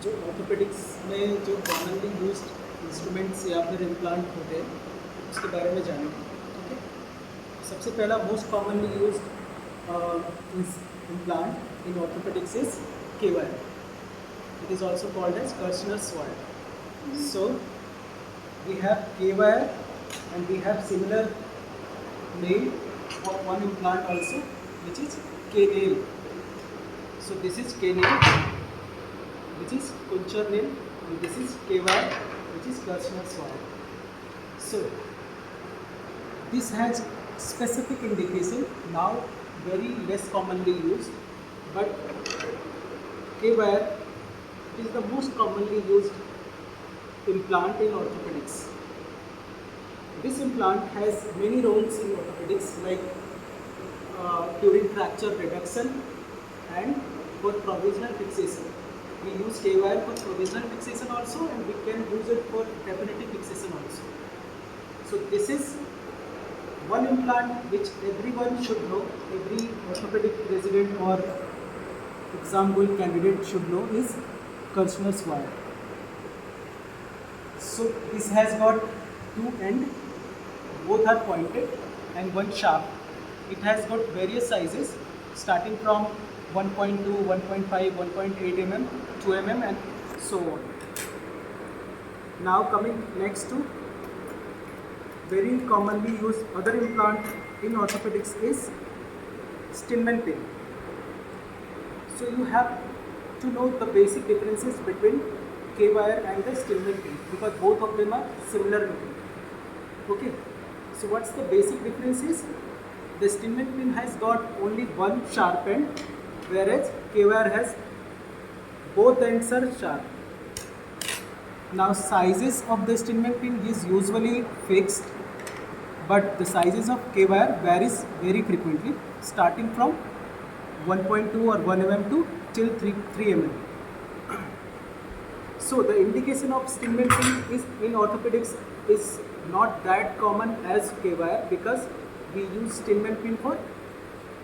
जो ऑर्थोपेडिक्स में जो कॉमनली यूज्ड इंस्ट्रूमेंट्स या फिर इम्प्लांट होते हैं उसके बारे में जानेंगे। ठीक है, सबसे पहला most commonly used implant in orthopaedics is K-wire. It is also called as Kirchner's wire. So we have K-wire and we have similar name of one implant also, which is K-nail. So this is K-nail, which is Kuncher nail, and this is K-wire, which is Kirchner's wire. So this has specific indication, now very less commonly used, but K-wire is the most commonly used implant in orthopedics. This implant has many roles in orthopedics, like during fracture reduction and for provisional fixation. We use K-wire for provisional fixation also, and we can use it for definitive fixation also. So this is one implant which everyone should know, every orthopedic resident or exam going candidate should know, is Kirchner's wire. So this has got two ends, both are pointed, and one shaft. It has got various sizes starting from 1.2, 1.5, 1.8 mm, 2 mm and so on. Now coming next to very commonly used other implant in orthopedics is Stillman pin. So you have to know the basic differences between K-wire and the Stillman pin, because both of them are similar looking. Okay, so what's the basic differences? The Stillman pin has got only one sharp end, whereas K-wire has both ends are sharp. Now sizes of the Stillman pin is usually fixed, but the sizes of K-wire varies very frequently, starting from 1.2 or 1 mm to till 3 mm. So the indication of Stillman pin is in orthopedics is not that common as K-wire, because we use Stillman pin for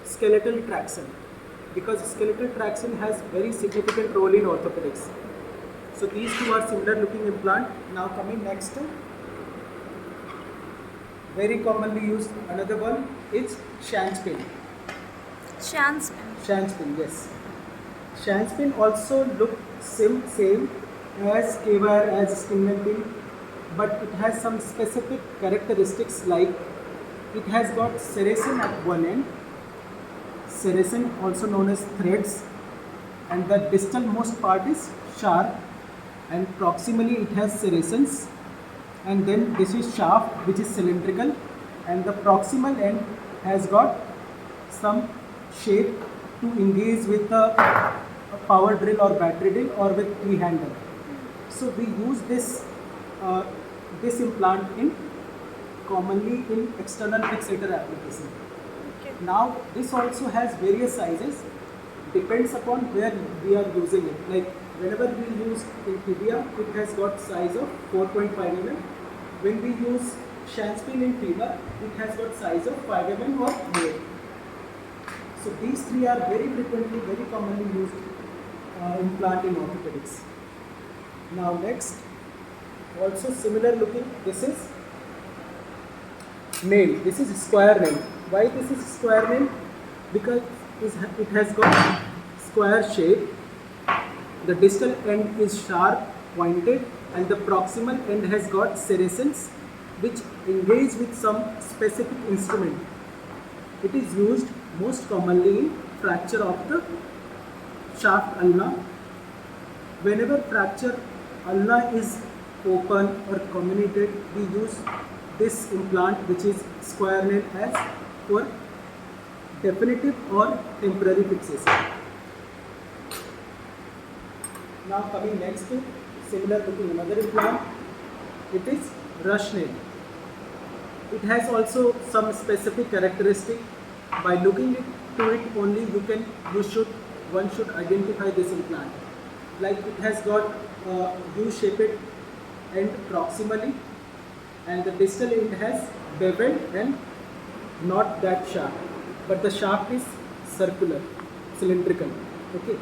skeletal traction, because skeletal traction has very significant role in orthopedics. So these two are similar looking implant. Now coming next to very commonly used another one is Schanz pin. Schanz pin. Schanz pin, yes. Schanz pin also look same as K-wire, as Stillman pin, but it has some specific characteristics, like it has got serration at one end, serration also known as threads, and the distal most part is sharp, and proximally it has serrations, and then this is shaft which is cylindrical, and the proximal end has got some shape to engage with a power drill or battery drill or with T-handle. So we use this implant in commonly in external fixator application. Okay. Now this also has various sizes, depends upon where we are using it. Like whenever we use in tibia, it has got size of 4.5 mm. When we use Schanz pin in femur, it has got size of 5 mm or more. So these three are very frequently, very commonly used implant in orthopedics. Now next, also similar looking, this is nail. This is square nail. Why this is square nail? Because it has got square shape. The distal end is sharp, pointed, and the proximal end has got serrations which engage with some specific instrument. It is used most commonly in fracture of the shaft ulna. Whenever fracture ulna is open or comminuted, we use this implant, which is square nail, as for definitive or temporary fixation. Now coming next to similar looking another implant, it is rush nail. It has also some specific characteristic. By looking to it only, one should identify this implant. Like it has got U-shaped end proximally, and the distal end has beveled and not that sharp, but the shaft is circular, cylindrical. Okay,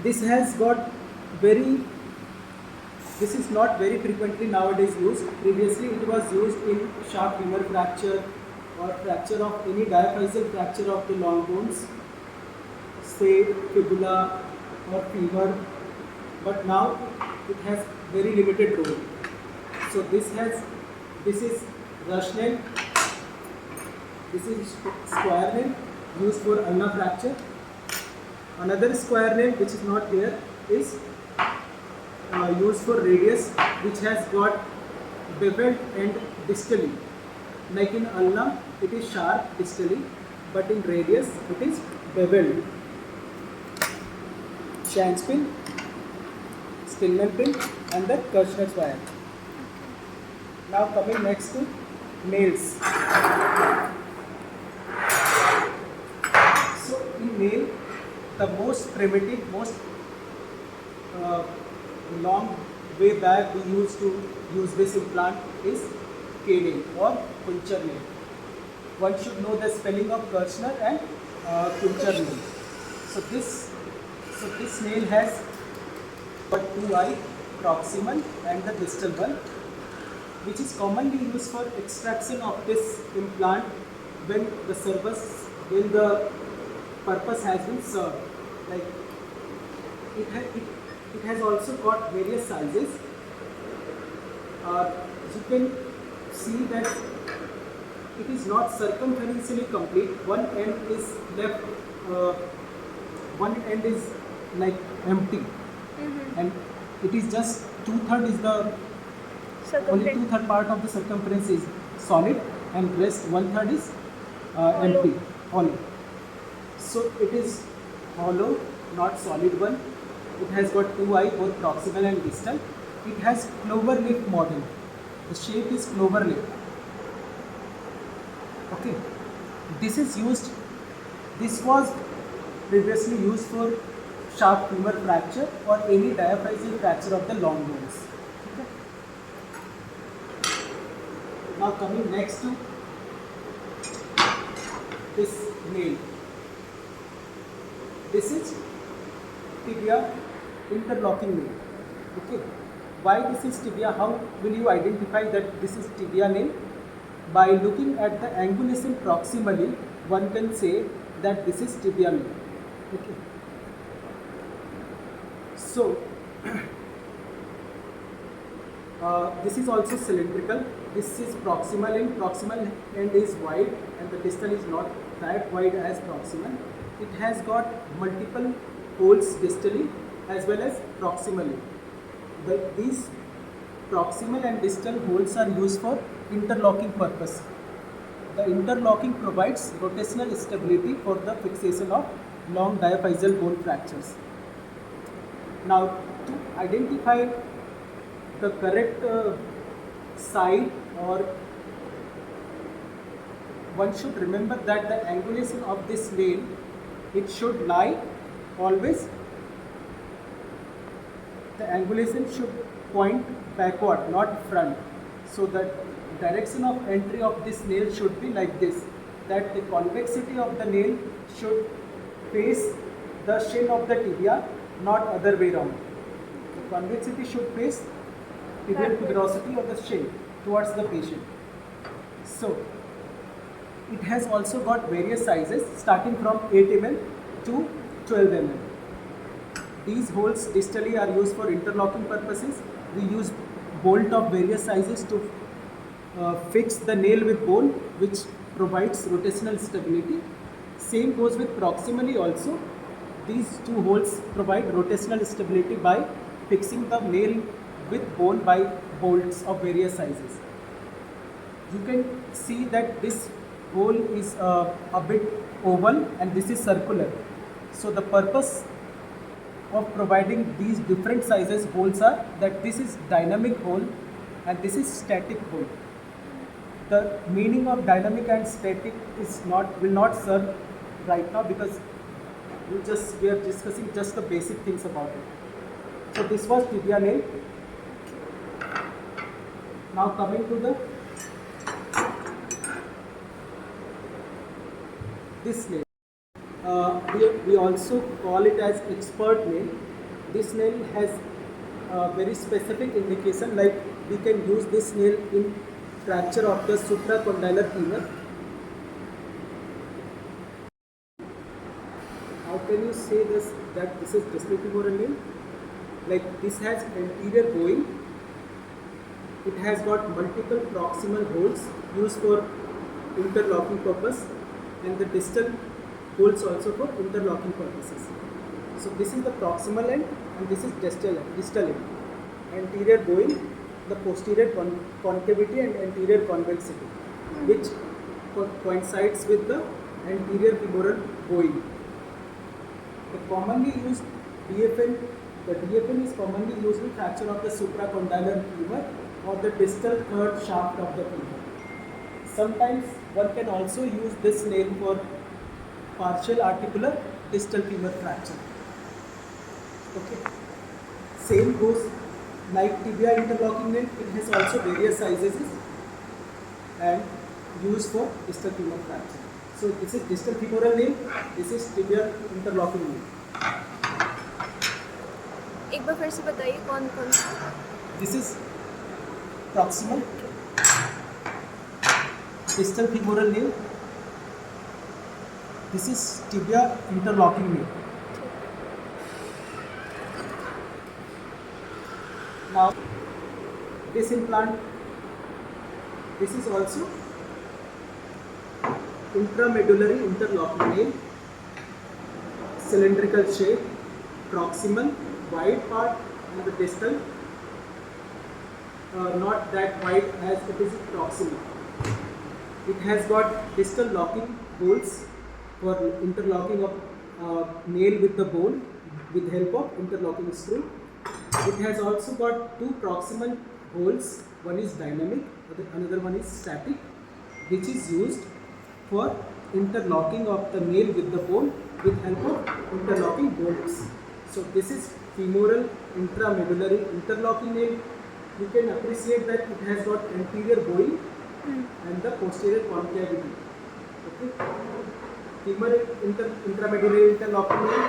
this has got very, this is not very frequently nowadays used. Previously it was used in sharp femur fracture or fracture of any diaphyseal fracture of the long bones, say fibula or femur, but now it has very limited role. So this is rush nail, this is square nail used for ulnar fracture. Another square nail which is not here is used for radius, which has got beveled end distally. Like in ulna, it is sharp distally, but in radius, it is beveled. Shanks pin, Stillman pin, and the Kirchner's wire. Now coming next to nails. So in nail, the most primitive, most long way back we used to use this implant is K nail or puncture nail. One should know the spelling of Kirchner and puncture nail. So this nail has got two eye, proximal and the distal one, which is commonly used for extraction of this implant when the purpose has been served. Like it has also got various sizes. You can see that it is not circumferentially complete. One end is left, one end is like empty, and it is just 2/3 is the only 2/3 part of the circumference is solid, and rest 1/3 is empty, hollow. So it is hollow, not solid one. It has got two eye, both proximal and distal. It has clover leaf model. The shape is clover leaf. Okay. This was previously used for sharp femur fracture or any diaphyseal fracture of the long bones. Okay. Now coming next to this nail. This is tibia interlocking nail. Okay. Why this is tibia? How will you identify that this is tibia nail? By looking at the angulation proximally, one can say that this is tibia nail. Okay. So this is also cylindrical. This is proximal end. Proximal end is wide and the distal is not that wide as proximal. It has got multiple holes distally as well as proximally. These proximal and distal holes are used for interlocking purpose. The interlocking provides rotational stability for the fixation of long diaphyseal bone fractures. Now, to identify the correct side, or one should remember that the angulation of this nail, it should lie always, the angulation should point backward, not front. So the direction of entry of this nail should be like this, that the convexity of the nail should face the shin of the tibia, not other way around. The convexity should face tibial tuberosity of the shin towards the patient. So it has also got various sizes starting from 8 mm to 12 mm. These holes distally are used for interlocking purposes. We use bolt of various sizes to fix the nail with bone, which provides rotational stability. Same goes with proximally also. These two holes provide rotational stability by fixing the nail with bone by bolts of various sizes. You can see that this hole is a bit oval and this is circular. So the purpose of providing these different sizes holes are that this is dynamic hole and this is static hole. The meaning of dynamic and static will not serve right now, because we are discussing just the basic things about it. So this was tibia nail. Now coming to this nail. We also call it as expert nail. This nail has very specific indication, like we can use this nail in fracture of the supracondylar femur. How can you say this that this is distal femoral nail? Like this has anterior bowing. It has got multiple proximal holes used for interlocking purpose, and the distal holes also for interlocking purposes. So this is the proximal end and this is distal end. Anterior bowing, the posterior concavity and anterior convexity, which coincides with the anterior femoral bowing. The commonly used DFN, the DFN is commonly used in fracture of the supracondylar femur or the distal third shaft of the femur. Sometimes one can also use this nail for partial articular distal femur fracture. Okay. Same goes like tibia interlocking nail. It has also various sizes and used for distal femur fracture. So this is distal femoral nail. This is tibia interlocking nail. एक बार फिर से बताइए कौन कौन सा. This is proximal distal femoral nail. This is tibia interlocking nail. Now this implant, this is also intramedullary interlocking nail, cylindrical shape, proximal, wide part, and the distal not that wide as it is proximal. It has got distal locking holes for interlocking of nail with the bone with help of interlocking screw. It has also got two proximal holes. One is dynamic, another one is static, which is used for interlocking of the nail with the bone with help of interlocking bolts. So this is femoral intramedullary interlocking nail. You can appreciate that it has got anterior bowing and the posterior concavity. Okay. Femoral intramedullary interlocking nail,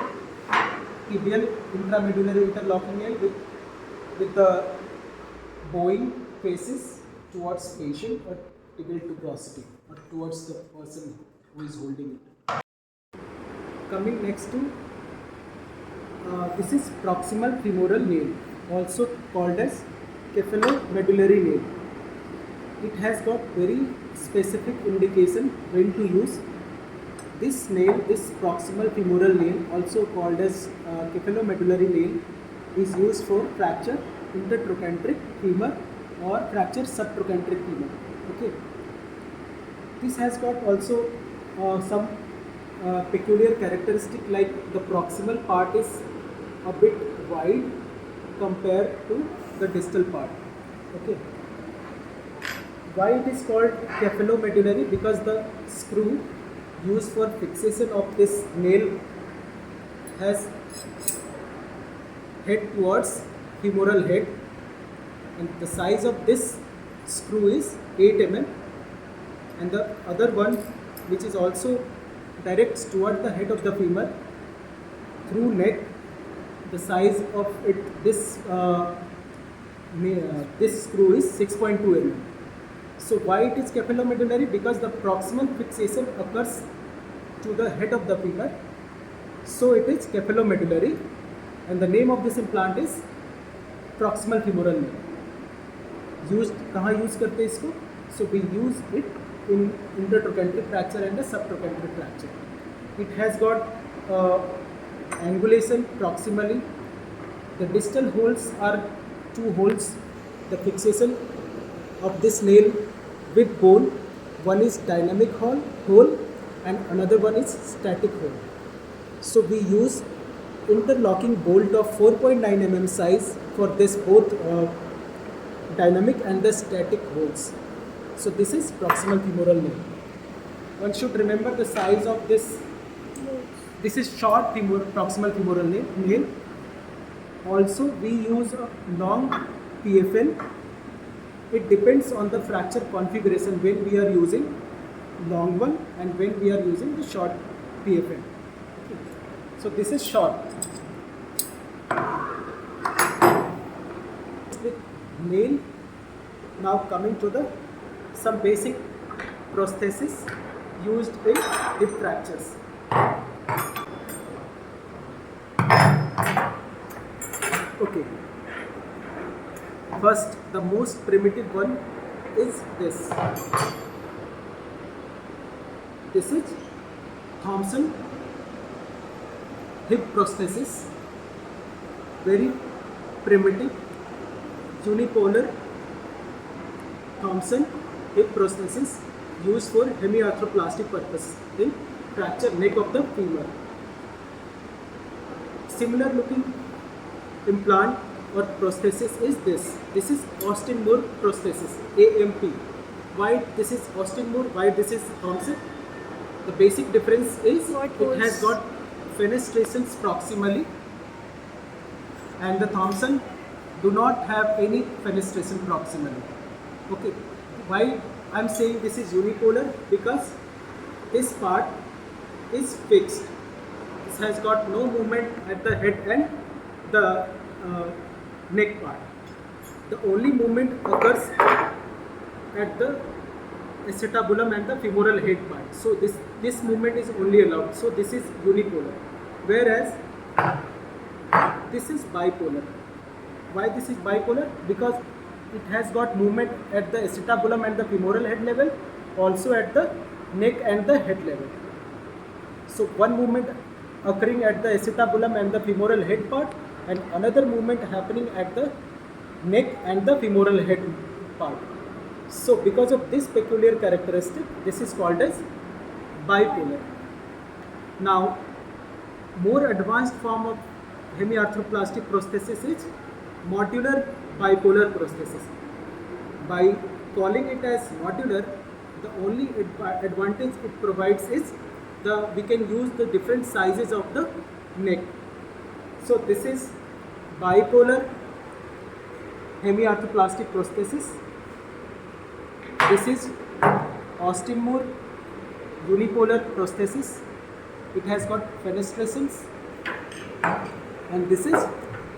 tibial intramedullary interlocking nail with the bowing faces towards patient or tibial tuberosity or towards the person who is holding it. Coming next to this is proximal femoral nail, also called as cephalomedullary nail. It has got very specific indication when to use. This nail, this proximal femoral nail, also called as cephalomedullary nail, is used for fracture intertrochanteric femur or fracture subtrochanteric femur. Okay. This has got also some peculiar characteristic, like the proximal part is a bit wide compared to the distal part. Okay. Why it is called cephalomedullary? Because the screw used for fixation of this nail has head towards femoral head, and the size of this screw is 8 mm, and the other one, which is also directs toward the head of the femur through neck, the size of it, this screw is 6.2 mm. So why it is cephalomedullary? Because the proximal fixation occurs to the head of the femur, so it is cephalomedullary, and the name of this implant is proximal femoral nail. Used कहाँ use करते हैं इसको? So we use it in intertrochanteric fracture and the subtrochanteric fracture. It has got angulation proximally. The distal holes are two holes. The fixation of this nail with bone, one is dynamic hole and another one is static hole. So we use interlocking bolt of 4.9 mm size for this both dynamic and the static holes. So this is proximal femoral nail. One should remember the size of this. This is short proximal femoral nail. Also we use a long PFN. It depends on the fracture configuration when we are using long one and when we are using the short PFN. Okay. So this is short. main. Now coming to the some basic prosthesis used in hip fractures. Okay. First, the most primitive one is this. This is Thompson hip prosthesis. Very primitive, unipolar Thompson hip prosthesis used for hemiarthroplastic purpose in fracture neck of the femur. Similar looking implant or prosthesis is this. This is Austin Moore prosthesis, AMP. Why this is Austin Moore? Why this is Thompson? The basic difference is it has got fenestrations proximally, and the Thompson do not have any fenestration proximally. Okay, why I'm saying this is unipolar? Because this part is fixed. This has got no movement at the head and the neck part. The only movement occurs at the acetabulum and the femoral head part. So this movement is only allowed. So this is unipolar. Whereas this is bipolar. Why this is bipolar? Because it has got movement at the acetabulum and the femoral head level, also at the neck and the head level. So one movement occurring at the acetabulum and the femoral head part, and another movement happening at the neck and the femoral head part. So because of this peculiar characteristic, this is called as bipolar. Now, more advanced form of hemiarthroplastic prosthesis is modular bipolar prosthesis. By calling it as modular, the only advantage it provides is we can use the different sizes of the neck. So this is bipolar hemiarthroplastic prosthesis. This is Austin Moore unipolar prosthesis. It has got fenestrations, and this is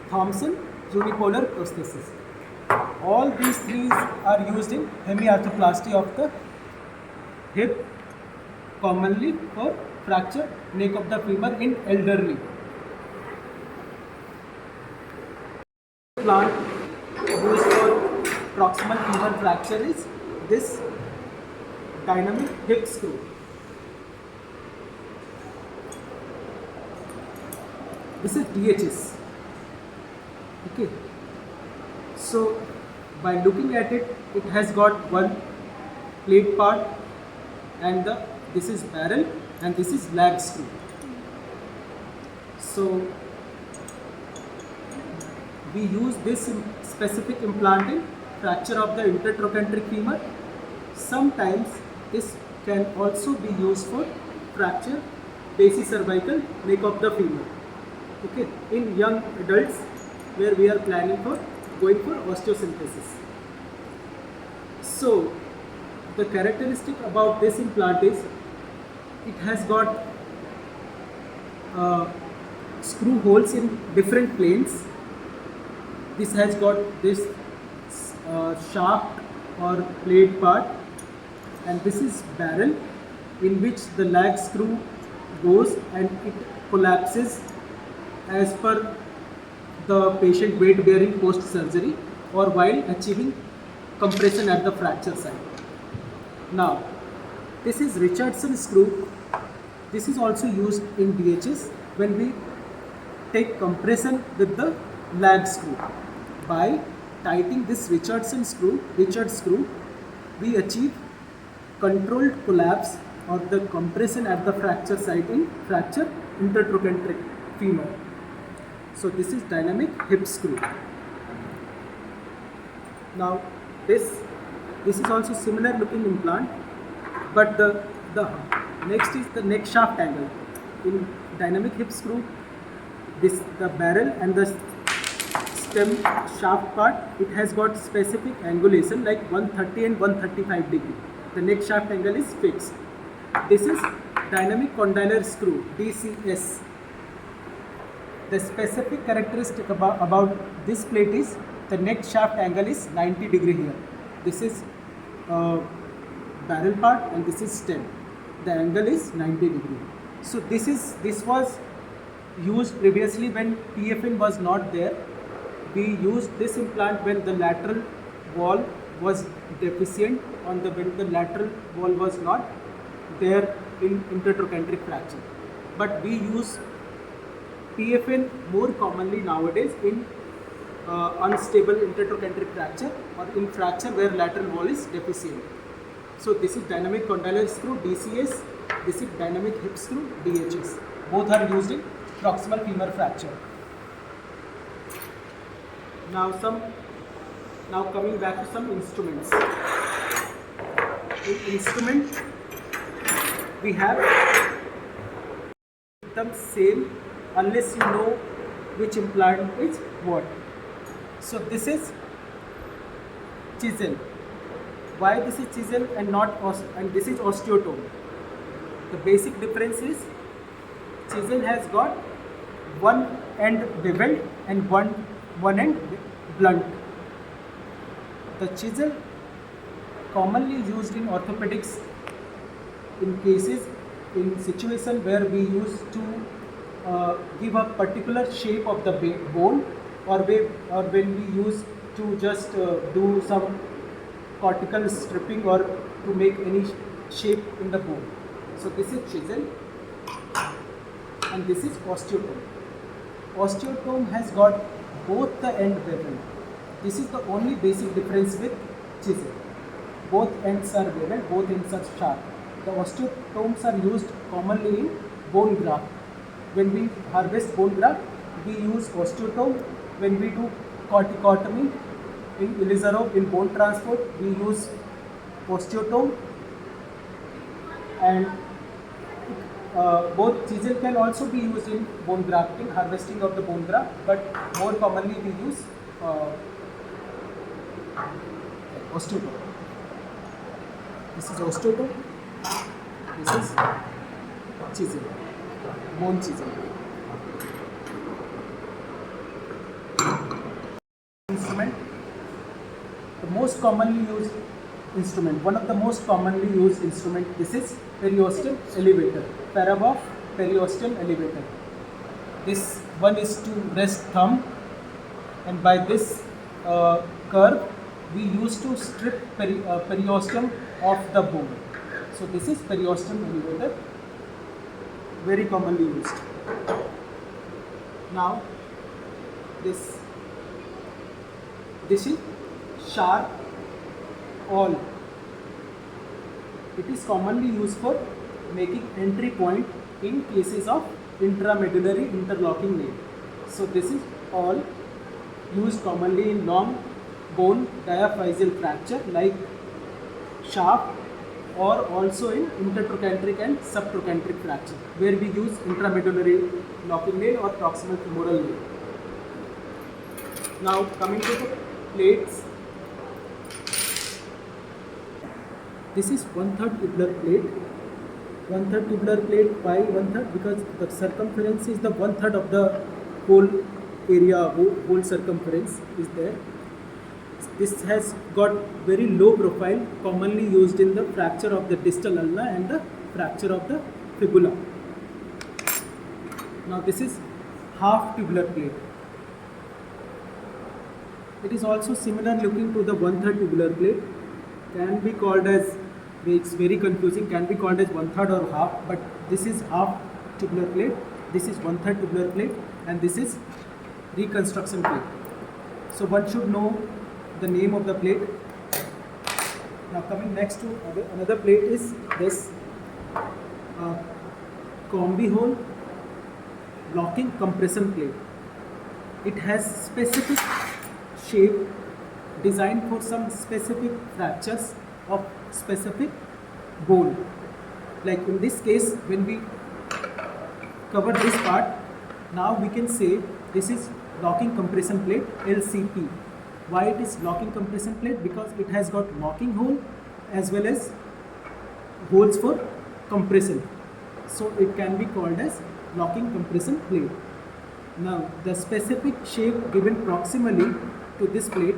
Thompson unipolar prosthesis. All these three are used in hemiarthroplasty of the hip, commonly for fracture neck of the femur in elderly. Plant used for proximal femur fracture is this dynamic hip screw. This is DHS. Okay. So by looking at it, it has got one plate part, and this is barrel, and this is lag screw. So we use this specific implant in fracture of the intertrochanteric femur. Sometimes this can also be used for fracture basicervical neck of the femur. Okay, in young adults where we are planning for going for osteosynthesis. So the characteristic about this implant is it has got screw holes in different planes. This has got this shaft or plate part, and this is barrel in which the lag screw goes and it collapses as per the patient weight bearing post surgery or while achieving compression at the fracture site. Now, this is Richardson screw. This is also used in DHS when we take compression with the lag screw. By tightening this Richardson screw, we achieve controlled collapse or the compression at the fracture site in fracture intertrochanteric femur. So this is dynamic hip screw. Now this is also similar looking implant, but the next is the neck shaft angle. In dynamic hip screw, the barrel and the stem shaft part, it has got specific angulation like 130 and 135 degree. The neck shaft angle is fixed. This is dynamic condylar screw, DCS. The specific characteristic about this plate is the neck shaft angle is 90 degree here. This is barrel part and this is stem. The angle is 90 degree. So this was used previously when PFN was not there. We used this implant when the lateral wall was deficient, when the lateral wall was not there in intertrochanteric fracture. But we use PFN more commonly nowadays in unstable intertrochanteric fracture or in fracture where lateral wall is deficient. So this is dynamic condylar screw DCS, this is dynamic hip screw DHS. Both are used in proximal femur fracture. Now coming back to some instruments. In instrument we have them same unless you know which implant is what. So this is chisel. Why this is chisel and not and this is osteotome? The basic difference is chisel has got one end beveled and one end blunt. The chisel commonly used in orthopedics in situation where we used to give a particular shape of the bone, or when we use to just do some cortical stripping or to make any shape in the bone. So this is chisel and this is osteotome. Osteotome has got both the end beveled. This is the only basic difference with chisel. Both ends are beveled, both ends are sharp. The osteotomes are used commonly in bone graft. When we harvest bone graft, we use osteotome. When we do corticotomy in Ilizarov, in bone transport, we use osteotome. And both chisel can also be used in bone grafting, harvesting of the bone graft, but more commonly we use osteotome. This is osteotome, this is chisel, bone chisel. Instrument, the most commonly used instrument, one of the most commonly used instrument, this is periosteum elevator, Farabov periosteum elevator. This one is to rest thumb, and by this curve we used to strip periosteum off the bone. So this is periosteum elevator, very commonly used. Now this is sharp awl. It is commonly used for making entry point in cases of intramedullary interlocking nail. So this is awl used commonly in long bone diaphyseal fracture like shaft, or also in intertrochanteric and subtrochanteric fracture where we use intramedullary locking nail or proximal femoral nail. Now coming to the plates. This is 1/3 tubular plate. 1/3 tubular plate. Why 1/3? Because the circumference is the 1/3 of the whole area, whole circumference is there. This has got very low profile, commonly used in the fracture of the distal ulna and the fracture of the fibula. Now this is half tubular plate. It is also similar looking to the 1/3 tubular plate. Can be called as, it's very confusing, can be called as 1/3 or half, but this is half tubular plate, this is 1/3 tubular plate, and this is reconstruction plate. So one should know the name of the plate. Now coming next to another plate is this combi hole locking compression plate. It has specific shape designed for some specific fractures of specific bone. Like in this case, when we cover this part, now we can say this is locking compression plate, LCP. Why it is locking compression plate? Because it has got locking hole as well as holes for compression. So it can be called as locking compression plate. Now the specific shape given proximally to this plate,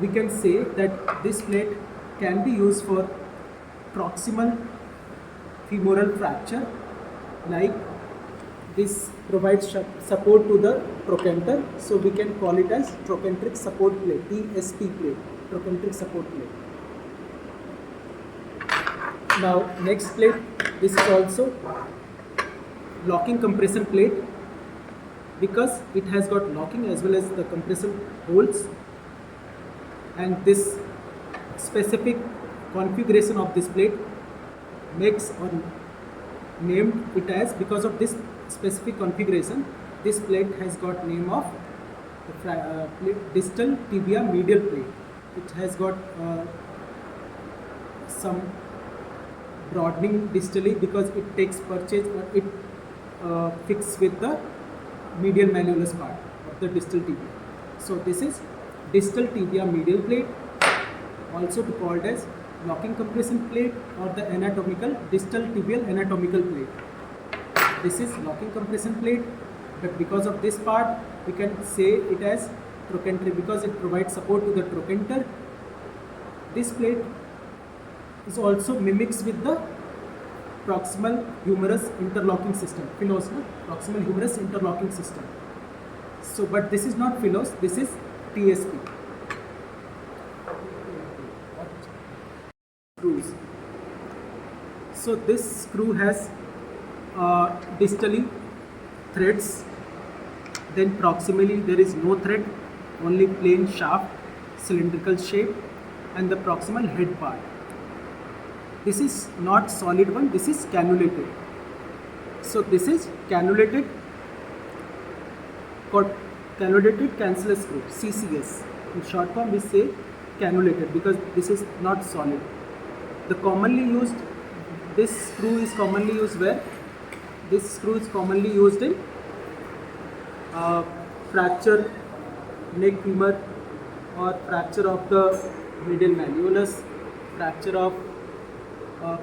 we can say that this plate can be used for proximal femoral fracture, like this provides support to the trochanter, so we can call it as trochanteric support plate, TSP plate, trochanteric support plate. Now next plate, this is also locking compression plate because it has got locking as well as the compression holes, and this specific configuration of this plate makes or named it as, because of this specific configuration, this plate has got name of the distal tibia medial plate. It has got some broadening distally because it takes purchase or it fixes with the medial malleolus part of the distal tibia. So this is distal tibia medial plate, also called as locking compression plate or the anatomical distal tibial anatomical plate. This is locking compression plate, but because of this part we can say it as trochanter because it provides support to the trochanter. This plate is also mimics with the proximal humerus interlocking system, Philos, no? Proximal humerus interlocking system. So, but this is not Philos, this is TSP. Screws. So this screw has distally threads, then proximally there is no thread, only plain shaft, cylindrical shape, and the proximal head part. This is not solid one, this is cannulated. So this is cannulated cancellous screw, CCS. In short form we say cannulated because this is not solid. The commonly used, this screw is commonly used where? This screw is commonly used in fracture neck femur or fracture of the medial malleolus, fracture of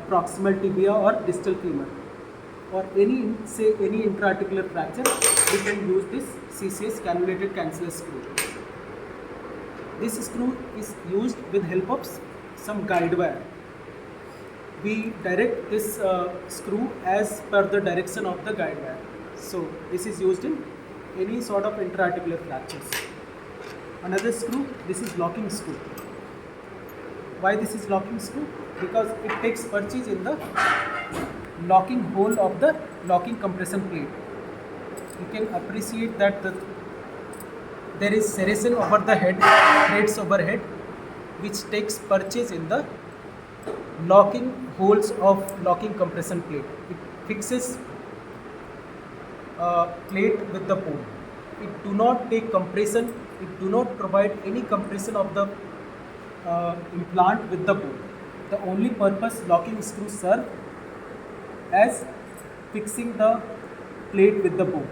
proximal tibia or distal femur, or any intra-articular fracture, we can use this CCS cannulated cancellous screw. This screw is used with help of some guide wire. We direct this screw as per the direction of the guide wire. So this is used in any sort of intra-articular fractures. Another screw, this is locking screw. Why this is locking screw? Because it takes purchase in the locking hole of the locking compression plate. You can appreciate that there is serration over the head, threads overhead, which takes purchase in the locking holes of locking compression plate. It fixes plate with the bone. It do not take compression, it do not provide any compression of the implant with the bone. The only purpose locking screws serve as fixing the plate with the bone,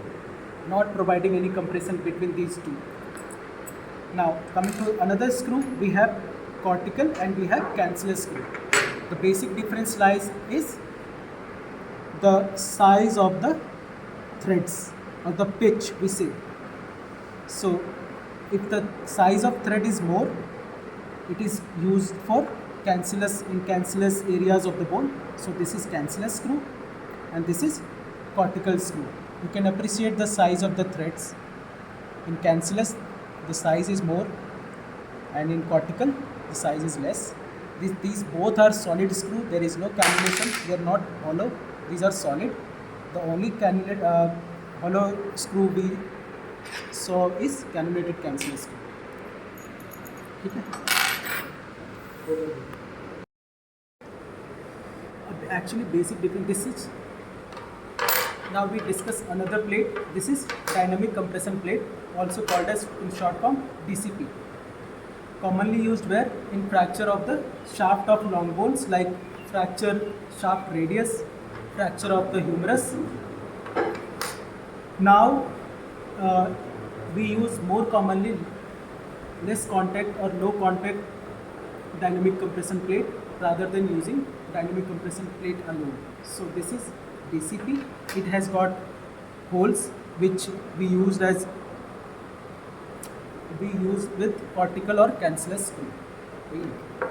not providing any compression between these two. Now coming to another screw, we have cortical and we have cancellous screw. The basic difference lies is the size of the threads or the pitch we say. So if the size of thread is more, it is used for cancellous areas of the bone. So this is cancellous screw and this is cortical screw. You can appreciate the size of the threads. In cancellous the size is more and in cortical the size is less. These both are solid screw. There is no cannulation. They are not hollow. These are solid. The only hollow screw we saw is cannulated cancellous screw. Okay. Actually basic difference, this is, now we discuss another plate. This is dynamic compression plate, also called as in short form DCP. Commonly used where? In fracture of the shaft of long bones like fracture shaft radius, fracture of the humerus. Now we use more commonly less contact or low contact dynamic compression plate rather than using dynamic compression plate alone. So this is DCP. It has got holes which we used as be used with cortical or cancellous screw. ठीक है?